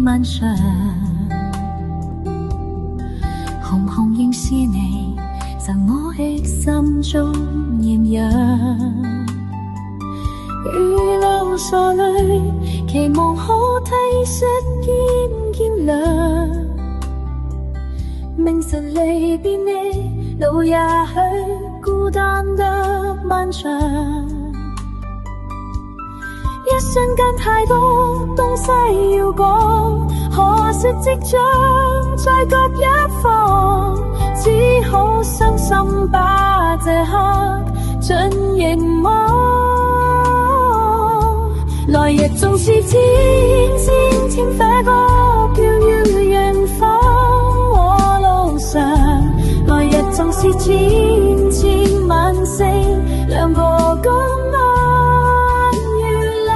漫長，紅紅仍是你在我的心中豔陽。如流傻淚，期望可體恤兼諒，明晨離別你，路也許孤單得漫長。一瞬間太多東西要講，可惜即將在各一方，只好傷心把這刻盡凝望。來日縱是千千千飛過飄於遠方，我路上來日縱是千千晚星亮過今晚月亮，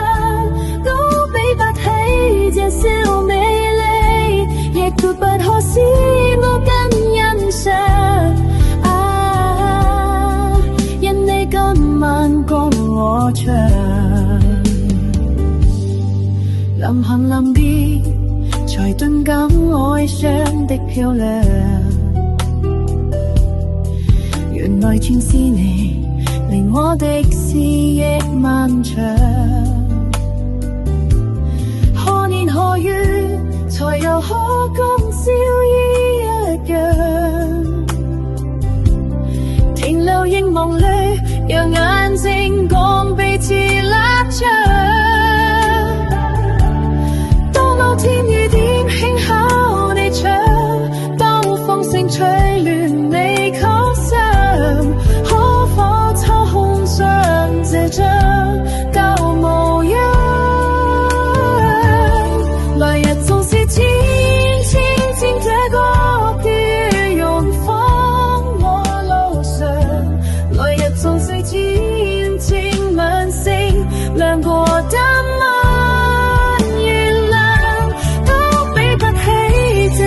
都比不起這小美麗，亦絕不可使我更欣賞。因你今晚共我唱，臨行臨別才頓感愛上的漂亮，原來全是你令我的思憶漫長。何年何月才又可今宵依一樣，停留凝望裏，讓眼睛共彼此立場。天雨點輕敲你窗，當風聲吹亂你曲線，可否抽空上這張舊模樣？來日縱是千千千這個別用方我路上，來日縱是千千晚星亮過燈晚。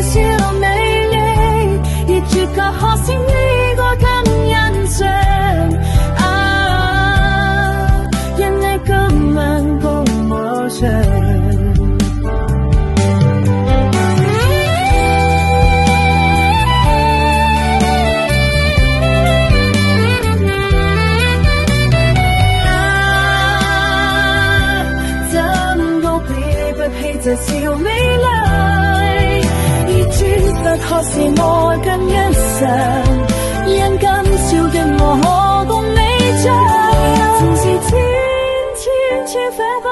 小美麗，亦絕不可使呢個更欣賞。因你今晚共我唱，怎都比不起這小美麗。不可使我更欣賞，因今宵的我可共你唱，縱是千千千飛過。